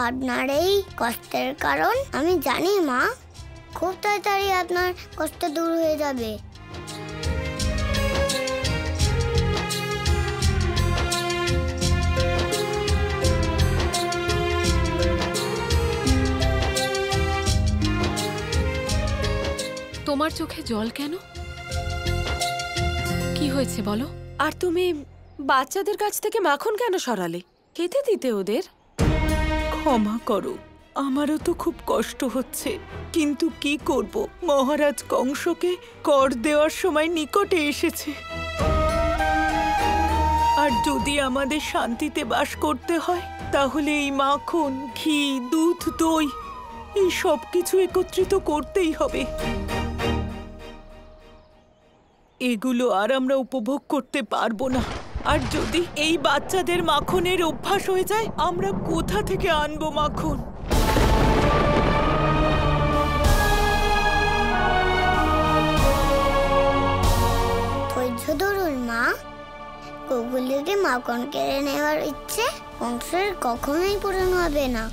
আপনার এই কষ্টের কারণ আমি জানি মা। খুব তাড়াতাড়ি আপনার কষ্ট দূর হয়ে যাবে। তোমার চোখে জল কেন? কি হয়েছে বলো? আর তুমি বাচ্চাদের কাছ থেকে মাখন কেন সরালে? খেতে দিতে ওদের। ক্ষমা করো, আমারও তো খুব কষ্ট হচ্ছে, কিন্তু কি করব, মহারাজ কংসকে কর দেওয়ার সময় নিকটে এসেছে। আর যদি আমাদের শান্তিতে বাস করতে হয় তাহলে এই মাখন, ঘি, দুধ, দই এই সব কিছু একত্রিত করতেই হবে। এগুলো আর আমরা উপভোগ করতে পারবো না। আর যদি এই বাচ্চাদের মাখনের অভ্যাস হয়ে যায়, আমরা কোথা থেকে আনবো মাখন? ধৈর্য ধরুন মা। ওগুলিকে মাখন কেড়ে নেওয়ার ইচ্ছে কংসের কখনোই পূরণ হবে না।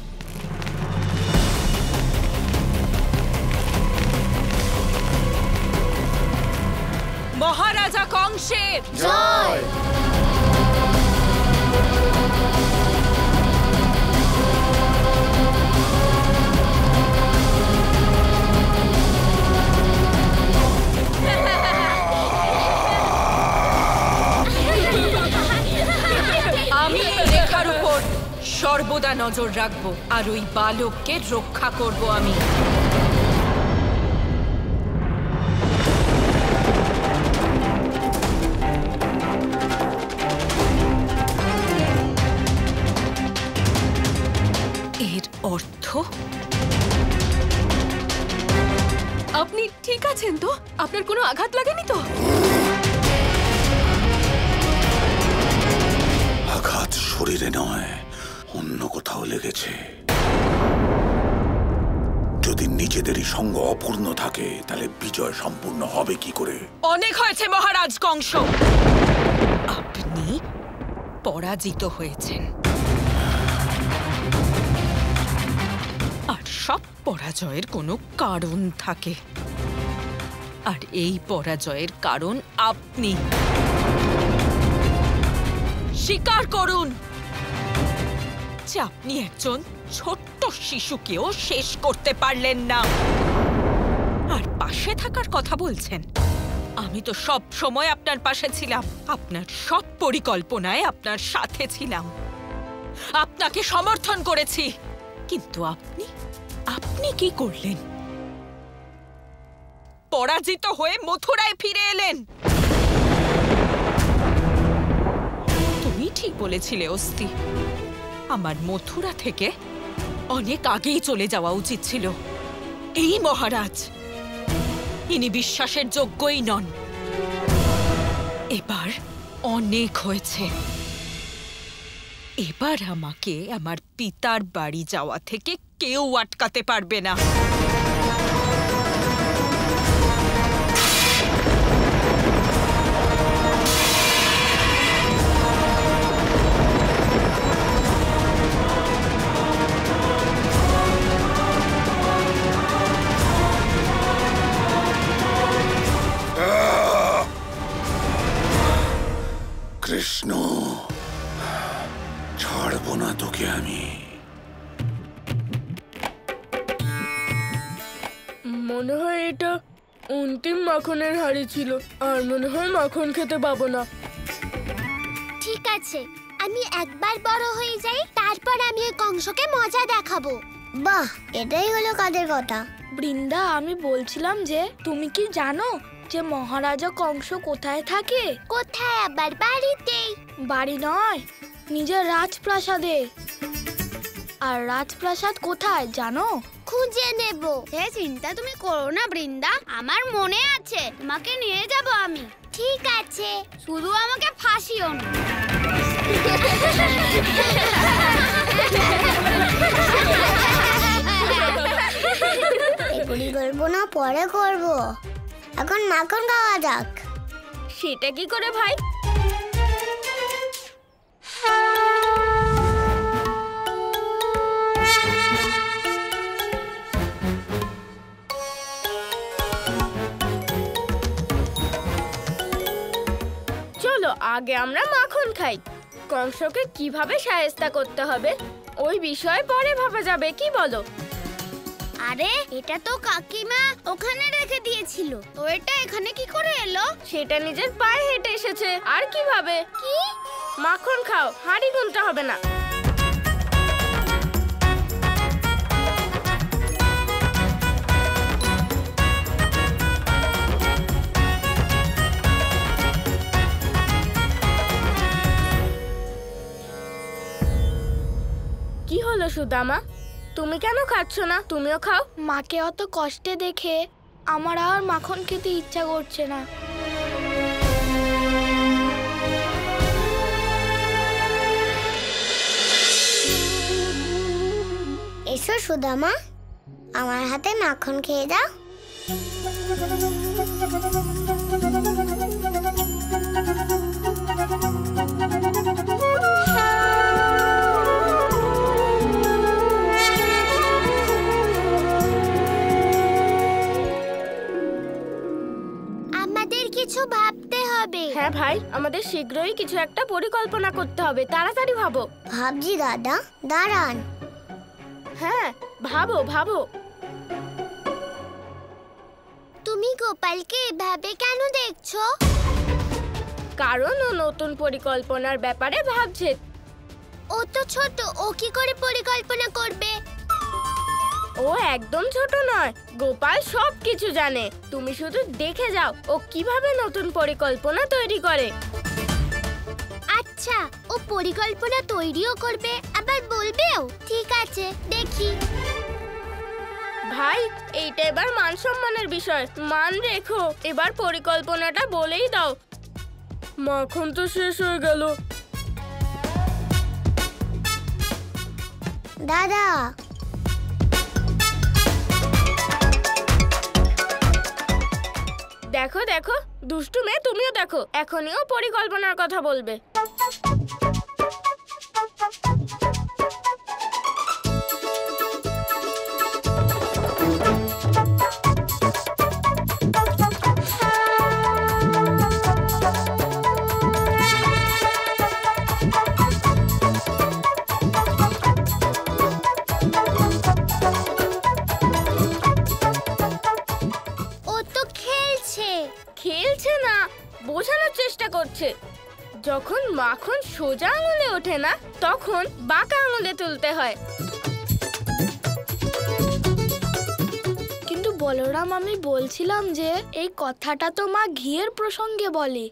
মহারাজা কংসের জয়। আমি রেখার উপর সর্বদা নজর রাখবো, আর ওই বালককে রক্ষা করব আমি। এর অর্থ আপনি ঠিক আছেন তো? আপনার কোনো আঘাত লাগেনি তো? আঘাত শরীরে নয়, অন্য কোথাও লেগেছে। যদি নিজেদেরই সঙ্গ অপূর্ণ থাকে তাহলে বিজয় সম্পূর্ণ হবে কি করে? অনেক হয়েছে মহারাজ কংস, আপনি পরাজিত হয়েছেন। আর সব পরাজয়ের কোনো কারণ থাকে, আর এই পরাজয়ের কারণ আপনি। স্বীকার করুন যে আপনি একজন ছোট্ট শিশুকেও শেষ করতে পারলেন না, আর পাশে থাকার কথা বলছেন। আমি তো সব সময় আপনার পাশে ছিলাম, আপনার সব পরিকল্পনায় আপনার সাথে ছিলাম, আপনাকে সমর্থন করেছি। কিন্তু আপনি কি করলেন? পরাজিত হয়ে মথুরায় ফিরে এলেন। তুমি ঠিক বলেছিলে অস্তি, আমার মথুরা থেকে অনেক আগেই চলে যাওয়া উচিত ছিল। এই মহারাজ, ইনি বিশ্বাসের যোগ্যই নন। এবার অনেক হয়েছে। এবার আমাকে আমার পিতার বাড়ি যাওয়া থেকে কেউ আটকাতে পারবে না। কৃষ্ণ, ছাড়বো না তোকে আমি। মনে হয় এটা অন্তিম মাখনের হাড়ি ছিল, আর মনে হয় মাখন খেতে পাবো না। ঠিক আছে, আমি একবার বড় হয়ে যাই, তারপর আমি ওই কংসকে মজা দেখাবো। বাহ, এটাই হলো কাদের কথা। বৃন্দা, আমি বলছিলাম যে তুমি কি জানো যে মহারাজা কংস কোথায় থাকে? কোথায় আবার? বাড়িতেই। বাড়ি নয়, নিজের রাজপ্রাসাদে। আর রাজপ্রাসাদ কোথায় জানো? খুঁজে নেব। হে, চিন্তা তুমি করো না বৃন্দা, আমার মনে আছে, তোমাকে নিয়ে যাব আমি। ঠিক আছে, শুধু আমাকে ফাঁসিও না। এই পরিকল্পনা পরে করব, এখন মাখন খাওয়া যাক। সেটা কি করে ভাই? আগে আমরা মাখন খাই। কংসকে কিভাবে শায়েস্তা করতে হবে ওই বিষয়ে পরে ভাবা যাবে, কি বলো? আরে এটা তো কাকিমা ওখানে রেখে দিয়েছিল, তো এটা এখানে কি করে এলো? সেটা নিজের পায়ে হেঁটে এসেছে, আর কিভাবে? কি? মাখন খাও, হাঁড়ি গুনতে হবে না। কি হলো সুদামা, তুমি কেন খাচ্ছ না? তুমিও খাও। মাকে অত কষ্টে দেখে আমার আর মাখন খেতে ইচ্ছা করছে না। এসো সুদামা, আমার হাতে মাখন খেয়ে যাও। আমাদের কিছু ভাবতে হবে। হ্যাঁ ভাই, আমাদের শীঘ্রই কিছু একটা পরিকল্পনা করতে হবে, তাড়াতাড়ি ভাবো। ভাবছি দাদা, দাঁড়ান। হ্যাঁ ভাবো ভাবো। তুমি গোপালকে এভাবে কেন দেখছো? কারণ ও নতুন পরিকল্পনার ব্যাপারে ভাবছে। ও তো ছোট, ও কি করে পরিকল্পনা করবে? ও একদম ছোট নয়, গোপাল সব কিছু জানে। তুমি শুধু দেখে যাও ও কিভাবে নতুন পরিকল্পনা তৈরি করে। আচ্ছা, ও পরিকল্পনা তৈরিও করবে আবার বলবেও। ঠিক আছে, দেখি। ভাই, এইটা এবার মান সম্মানের বিষয়, মান রেখো। এবার পরিকল্পনাটা বলেই দাও। মাখন তো শেষ হয়ে গেল। দাদা, দেখো দেখো, দুষ্টু মেয়ে, তুমিও দেখো, এখনইও পরিকল্পনার কথা বলবে। ও তো খেলছে। খেলছে না, বোঝানোর চেষ্টা করছে। যখন মাখন সোজা আঙুলে ওঠে না, তখন বাঁকা আঙুলে তুলতে হয়। কিন্তু বলরাম, আমি বলছিলাম যে এই কথাটা তো মা ঘিয়ের প্রসঙ্গে বলে।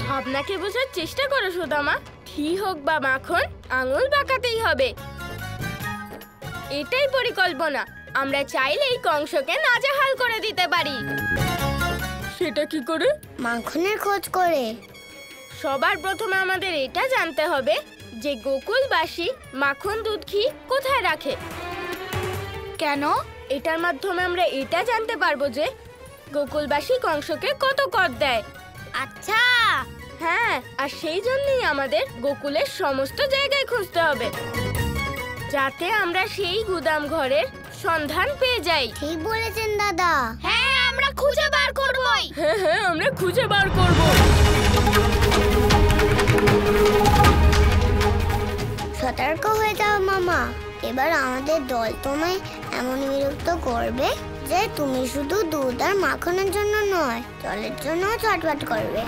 ভাবনাকে বোঝার চেষ্টা করো সুদামা। ঘি হোক বা মাখন, আঙুল বাঁকাতেই হবে। এটাই পরিকল্পনা। আমরা চাইলেই কংসকে নাজেহাল করে দিতে পারি। সেটা কি করে? মাখনের খোঁজ করে। সবার প্রথমে আমাদের এটা জানতে হবে যে গোকুলবাসী মাখন দুধ ঘি কোথায় রাখে। কেন? এটার মাধ্যমে আমরা এটা জানতে পারবো যে গোকুলবাসী কংসকে কত কর দেয়। আচ্ছা। হ্যাঁ, আর সেই জন্যই আমাদের গোকুলের সমস্ত জায়গায় খুঁজতে হবে, যাতে আমরা সেই গুদাম ঘরের সন্ধান পেয়ে যাই। ঠিক বলেছেন দাদা। হ্যাঁ, আমরা খুঁজে বার করবই। হ্যাঁ হ্যাঁ, আমরা খুঁজে বার করব। সতর্ক হয়ে যাও মামা, এবার আমাদের দল তোমায় এমন বিরক্ত করবে যে তুমি শুধু দুধ আর মাখনের জন্য নয়, জলের জন্য ছটফট করবে।